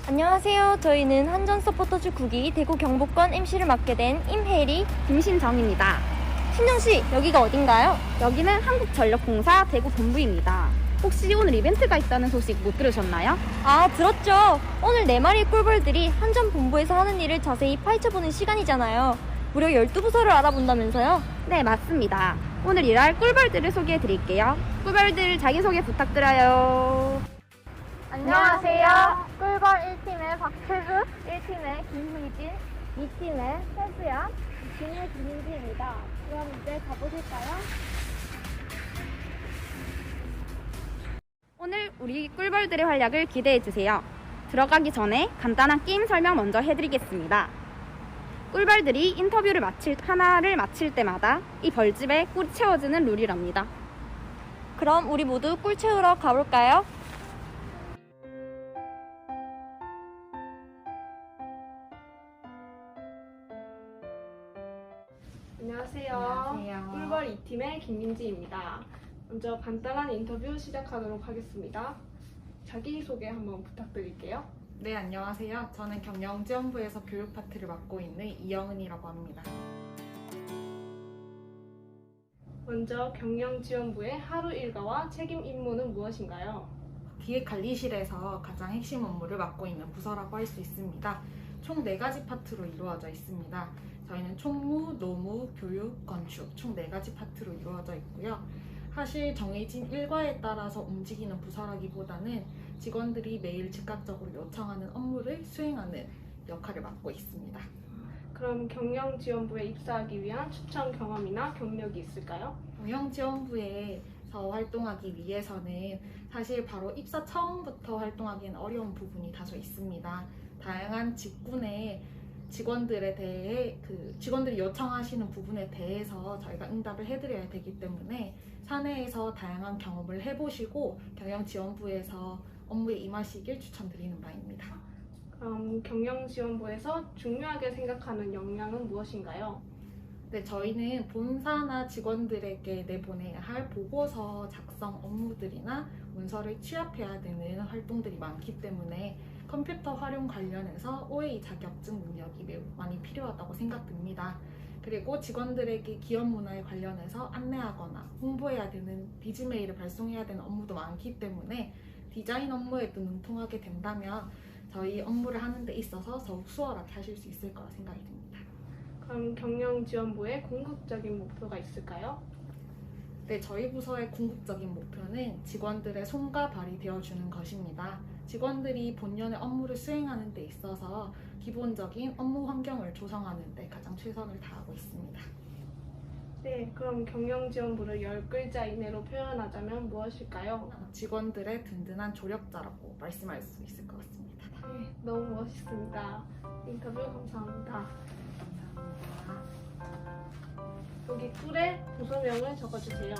안녕하세요. 저희는 한전 서포터즈 9기 대구 경북권 MC를 맡게 된 임혜리, 김신정입니다. 신정씨, 여기가 어딘가요? 여기는 한국전력공사 대구 본부입니다. 혹시 오늘 이벤트가 있다는 소식 못 들으셨나요? 아, 들었죠. 오늘 4마리의 꿀벌들이 한전 본부에서 하는 일을 자세히 파헤쳐보는 시간이잖아요. 무려 12부서를 알아본다면서요? 네, 맞습니다. 오늘 일할 꿀벌들을 소개해 드릴게요. 꿀벌들 자기소개 부탁드려요. 안녕하세요. 꿀벌 1팀의 박태수, 1팀의 김희진, 2팀의 세수연, 2팀의 김민지입니다. 그럼 이제 가보실까요? 오늘 우리 꿀벌들의 활약을 기대해 주세요. 들어가기 전에 간단한 게임 설명 먼저 해드리겠습니다. 꿀벌들이 인터뷰를 하나를 마칠 때마다 이 벌집에 꿀이 채워지는 룰이랍니다. 그럼 우리 모두 꿀 채우러 가볼까요? 안녕하세요. 꿀벌 2팀의 김민지입니다. 먼저 간단한 인터뷰 시작하도록 하겠습니다. 자기소개 한번 부탁드릴게요. 네, 안녕하세요. 저는 경영지원부에서 교육 파트를 맡고 있는 이영은이라고 합니다. 먼저 경영지원부의 하루 일과와 책임 임무는 무엇인가요? 기획관리실에서 가장 핵심 업무를 맡고 있는 부서라고 할 수 있습니다. 총 4가지 파트로 이루어져 있습니다. 저희는 총무, 노무, 교육, 건축 총 4가지 파트로 이루어져 있고요. 사실 정해진 일과에 따라서 움직이는 부서라기보다는 직원들이 매일 즉각적으로 요청하는 업무를 수행하는 역할을 맡고 있습니다. 그럼 경영지원부에 입사하기 위한 추천 경험이나 경력이 있을까요? 경영지원부에서 활동하기 위해서는 사실 바로 입사 처음부터 활동하기는 어려운 부분이 다소 있습니다. 다양한 직군의 직원들에 대해 직원들이 요청하시는 부분에 대해서 저희가 응답을 해드려야 되기 때문에 사내에서 다양한 경험을 해보시고 경영지원부에서 업무에 임하시길 추천드리는 바입니다. 그럼 경영지원부에서 중요하게 생각하는 역량은 무엇인가요? 네, 저희는 본사나 직원들에게 내보내야 할 보고서 작성 업무들이나 문서를 취합해야 되는 활동들이 많기 때문에 컴퓨터 활용 관련해서 OA 자격증 능력이 매우 많이 필요하다고 생각됩니다. 그리고 직원들에게 기업 문화에 관련해서 안내하거나 홍보해야 되는 비즈메일을 발송해야 되는 업무도 많기 때문에 디자인 업무에도 능통하게 된다면 저희 업무를 하는 데 있어서 더욱 수월하게 하실 수 있을 거라 생각이 듭니다. 그럼 경영지원부의 궁극적인 목표가 있을까요? 네, 저희 부서의 궁극적인 목표는 직원들의 손과 발이 되어주는 것입니다. 직원들이 본연의 업무를 수행하는 데 있어서 기본적인 업무 환경을 조성하는 데 가장 최선을 다하고 있습니다. 네, 그럼 경영지원부를 10글자 이내로 표현하자면 무엇일까요? 직원들의 든든한 조력자라고 말씀할 수 있을 것 같습니다. 네, 너무 멋있습니다. 인터뷰 감사합니다. 여기 꿀에 부서명을 적어주세요.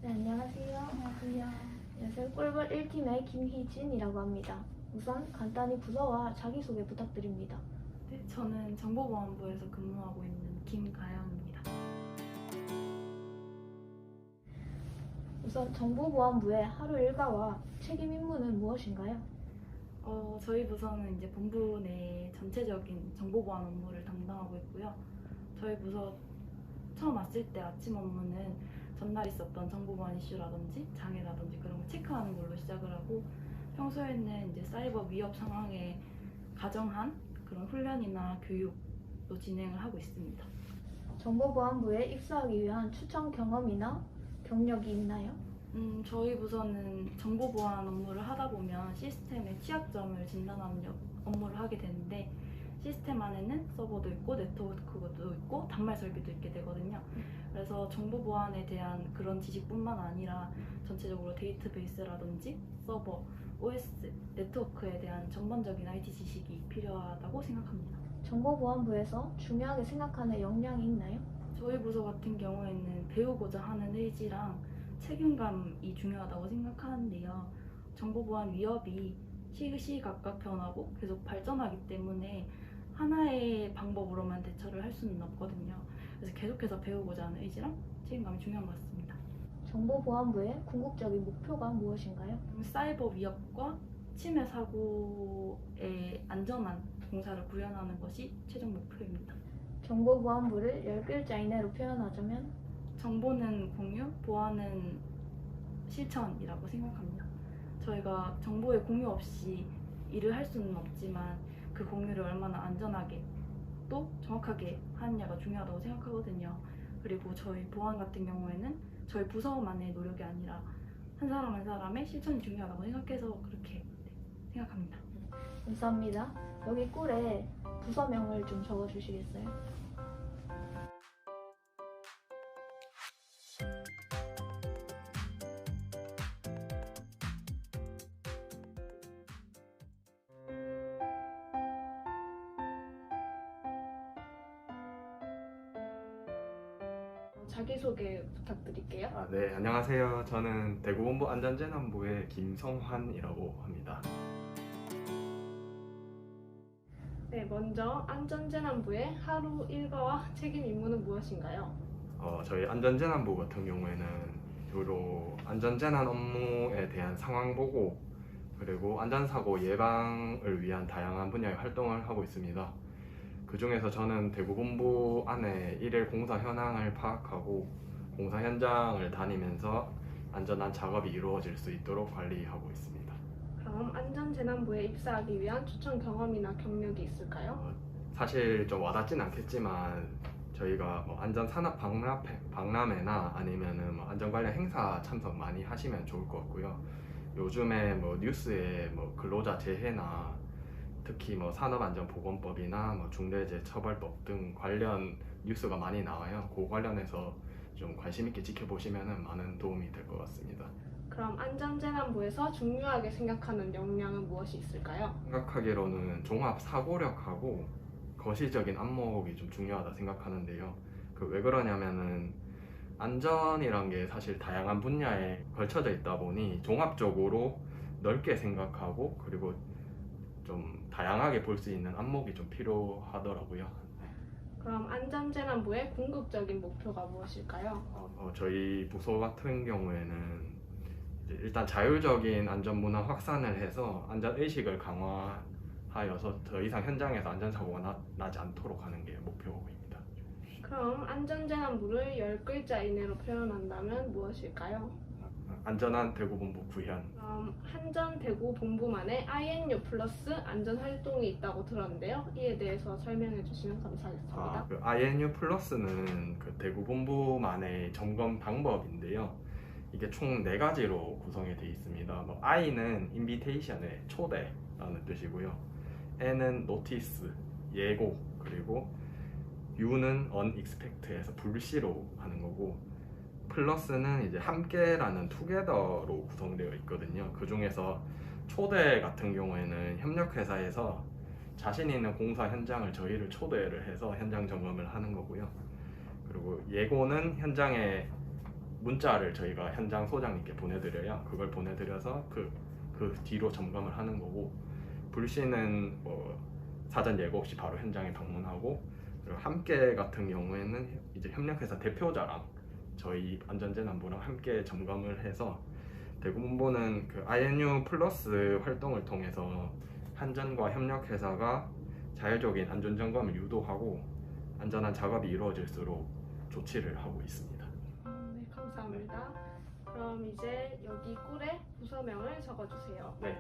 네, 안녕하세요. 안녕하세요. 꿀벌 1팀의 김희진이라고 합니다. 우선 간단히 부서와 자기소개 부탁드립니다. 네, 저는 정보보안부에서 근무하고 있는 김가영입니다. 우선 정보보안부의 하루 일과와 책임 임무는 무엇인가요? 저희 부서는 이제 본부 내 전체적인 정보보안 업무를 담당하고 있고요. 저희 부서 처음 왔을 때 아침 업무는 전날 있었던 정보보안 이슈라든지 장애라든지 그런 거 체크하는 걸로 시작을 하고 평소에는 이제 사이버 위협 상황에 가정한 그런 훈련이나 교육도 진행을 하고 있습니다. 정보보안부에 입사하기 위한 추천 경험이나 경력이 있나요? 저희 부서는 정보보안 업무를 하다 보면 시스템의 취약점을 진단하는 업무를 하게 되는데 시스템 안에는 서버도 있고 네트워크도 있고 단말 설비도 있게 되거든요. 그래서 정보보안에 대한 그런 지식뿐만 아니라 전체적으로 데이터베이스라든지 서버, OS, 네트워크에 대한 전반적인 IT 지식이 필요하다고 생각합니다. 정보보안부에서 중요하게 생각하는 역량이 있나요? 저희 같은 경우에는 배우고자 하는 의지랑 책임감이 중요하다고 생각하는데요. 정보보안 위협이 시시각각 변하고 계속 발전하기 때문에 하나의 방법으로만 대처를 할 수는 없거든요. 그래서 계속해서 배우고자 하는 의지랑 책임감이 중요한 것 같습니다. 정보보안부의 궁극적인 목표가 무엇인가요? 사이버 위협과 침해 사고의 안전한 공사를 구현하는 것이 최종 목표입니다. 정보보안부를 10글자 이내로 표현하자면 정보는 공유, 보안은 실천이라고 생각합니다. 저희가 정보의 공유 없이 일을 할 수는 없지만 그 공유를 얼마나 안전하게 또 정확하게 하느냐가 중요하다고 생각하거든요. 그리고 저희 보안 같은 경우에는 저희 부서만의 노력이 아니라 한 사람 한 사람의 실천이 중요하다고 생각해서 그렇게 생각합니다. 감사합니다. 여기 꿀에 부서명을 좀 적어주시겠어요? 자기소개 부탁드릴게요. 네, 안녕하세요. 저는 대구본부 안전재난부의 김성환이라고 합니다. 네, 먼저 안전재난부의 하루 일과와 책임 임무는 무엇인가요? 저희 안전재난부 같은 경우에는 주로 안전재난 업무에 대한 상황 보고 그리고 안전사고 예방을 위한 다양한 분야의 활동을 하고 있습니다. 그 중에서 저는 대구본부 안에 일일 공사 현황을 파악하고 공사 현장을 다니면서 안전한 작업이 이루어질 수 있도록 관리하고 있습니다. 그럼 안전재난부에 입사하기 위한 추천 경험이나 경력이 있을까요? 사실 좀 와닿진 않겠지만 저희가 뭐 안전산업 박람회나 아니면은 뭐 안전 관련 행사 참석 많이 하시면 좋을 것 같고요. 요즘에 뭐 뉴스에 뭐 근로자 재해나 특히 뭐 산업안전보건법이나 뭐 중대재해처벌법 등 관련 뉴스가 많이 나와요. 그 관련해서 좀 관심 있게 지켜보시면 많은 도움이 될 것 같습니다. 그럼 안전재난부에서 중요하게 생각하는 역량은 무엇이 있을까요? 생각하기로는 종합 사고력하고 거시적인 안목이 좀 중요하다 생각하는데요. 왜 그러냐면은 안전이란 게 사실 다양한 분야에 걸쳐져 있다 보니 종합적으로 넓게 생각하고 그리고 좀 다양하게 볼 수 있는 안목이 좀 필요하더라고요. 그럼 안전재난부의 궁극적인 목표가 무엇일까요? 저희 부서 같은 경우에는 이제 일단 자율적인 안전문화 확산을 해서 안전의식을 강화하여서 더 이상 현장에서 안전사고가 나지 않도록 하는 게 목표입니다. 그럼 안전재난부를 10글자 이내로 표현한다면 무엇일까요? 안전한 대구본부 구현. 그럼 한전대구 본부만의 INU 플러스 안전활동이 있다고 들었는데요. 이에 대해서 설명해 주시면 감사하겠습니다. 그 INU 플러스는 그 대구본부만의 점검 방법인데요. 이게 총 4가지로 구성이 되어 있습니다. I는 인비테이션의 초대라는 뜻이고요. N은 노티스, 예고, 그리고 U는 unexpected에서 불시로 하는 거고 플러스는 이제 함께라는 투게더로 구성되어 있거든요. 그 중에서 초대 같은 경우에는 협력회사에서 자신 있는 공사 현장을 저희를 초대를 해서 현장 점검을 하는 거고요. 그리고 예고는 현장에 문자를 저희가 현장 소장님께 보내드려요. 그걸 보내드려서 그 뒤로 점검을 하는 거고 불시는 뭐 사전 예고 없이 바로 현장에 방문하고 그리고 함께 같은 경우에는 이제 협력회사 대표자랑 저희 안전재난부랑 함께 점검을 해서 대구본부는 그 INU 플러스 활동을 통해서 한전과 협력회사가 자율적인 안전점검을 유도하고 안전한 작업이 이루어질수록 조치를 하고 있습니다. 네, 감사합니다. 그럼 이제 여기 꿀에 부서명을 적어주세요. 네.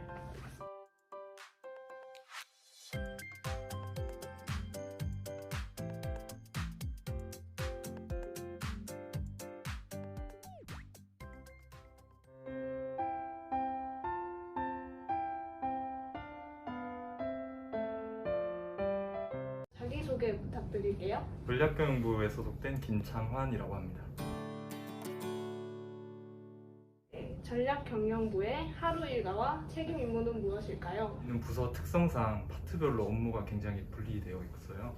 자기소개 부탁드릴게요. 전략경영부에 소속된 김창환이라고 합니다. 네, 전략경영부의 하루 일과와 책임 임무는 무엇일까요? 있는 부서 특성상 파트별로 업무가 굉장히 분리되어 있어요.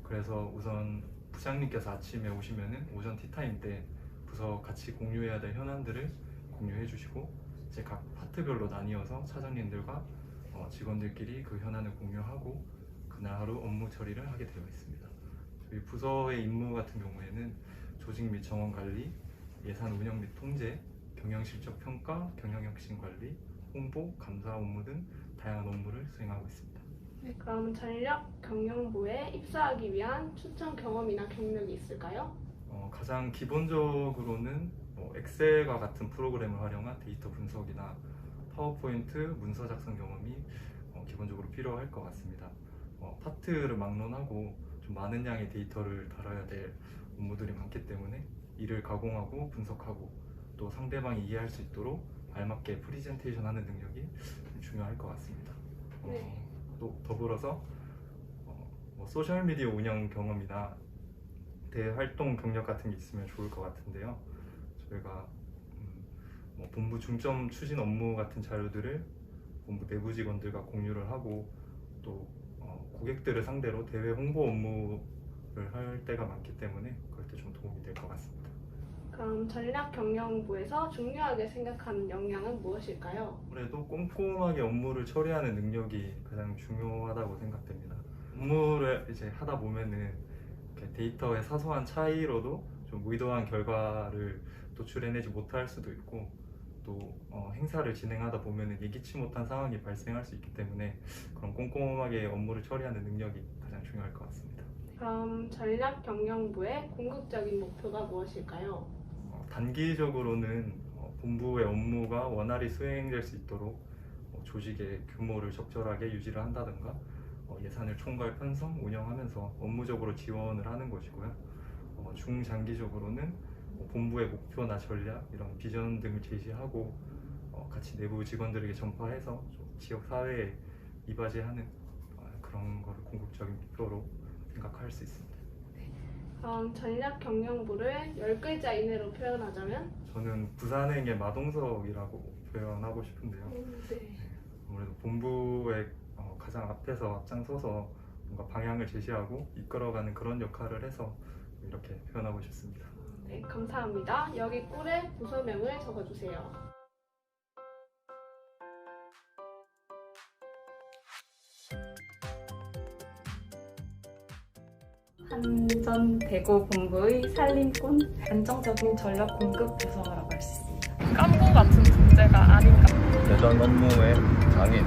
그래서 우선 부장님께서 아침에 오시면은 오전 티타임 때 부서 같이 공유해야 될 현안들을 공유해 주시고 이제 각 파트별로 나뉘어서 차장님들과 직원들끼리 그 현안을 공유하고 그날 하루 업무 처리를 하게 되어 있습니다. 저희 부서의 임무 같은 경우에는 조직 및 정원 관리, 예산 운영 및 통제, 경영 실적 평가, 경영 혁신 관리, 홍보, 감사 업무 등 다양한 업무를 수행하고 있습니다. 네, 그럼 전략 경영부에 입사하기 위한 추천 경험이나 경력이 있을까요? 가장 기본적으로는 엑셀과 같은 프로그램을 활용한 데이터 분석이나 파워포인트, 문서 작성 경험이 기본적으로 필요할 것 같습니다. 파트를 막론하고 좀 많은 양의 데이터를 다뤄야 될 업무들이 많기 때문에 이를 가공하고 분석하고 또 상대방이 이해할 수 있도록 알맞게 프리젠테이션 하는 능력이 중요할 것 같습니다. 네. 또 더불어서 소셜미디어 운영 경험이나 대외 활동 경력 같은 게 있으면 좋을 것 같은데요. 저희가 본부 중점 추진 업무 같은 자료들을 본부 내부 직원들과 공유를 하고 또 고객들을 상대로 대외 홍보 업무를 할 때가 많기 때문에 그럴 때 좀 도움이 될 것 같습니다. 그럼 전략 경영부에서 중요하게 생각하는 역량은 무엇일까요? 아무래도 꼼꼼하게 업무를 처리하는 능력이 가장 중요하다고 생각됩니다. 업무를 이제 하다 보면은 이렇게 데이터의 사소한 차이로도 좀 의도한 결과를 도출해내지 못할 수도 있고 또 행사를 진행하다 보면은 예기치 못한 상황이 발생할 수 있기 때문에 그런 꼼꼼하게 업무를 처리하는 능력이 가장 중요할 것 같습니다. 그럼 전략 경영부의 궁극적인 목표가 무엇일까요? 단기적으로는 본부의 업무가 원활히 수행될 수 있도록 조직의 규모를 적절하게 유지를 한다든가 예산을 총괄 편성, 운영하면서 업무적으로 지원을 하는 것이고요. 중장기적으로는 본부의 목표나 전략, 이런 비전 등을 제시하고 같이 내부 직원들에게 전파해서 좀 지역 사회에 이바지하는 그런 거를 궁극적인 목표로 생각할 수 있습니다. 그럼 전략 경영부를 10글자 이내로 표현하자면? 저는 부산행의 마동석이라고 표현하고 싶은데요. 네. 아무래도 본부의 가장 앞에서 앞장서서 뭔가 방향을 제시하고 이끌어가는 그런 역할을 해서 이렇게 표현하고 싶습니다. 네, 감사합니다. 여기 꿀에 부서명을 적어주세요. 한전대구 본부의 살림꾼, 안정적인 전력 공급 부서라고 할 수 있습니다. 깜부 같은 존재가 아닌가. 대전 업무의 장인,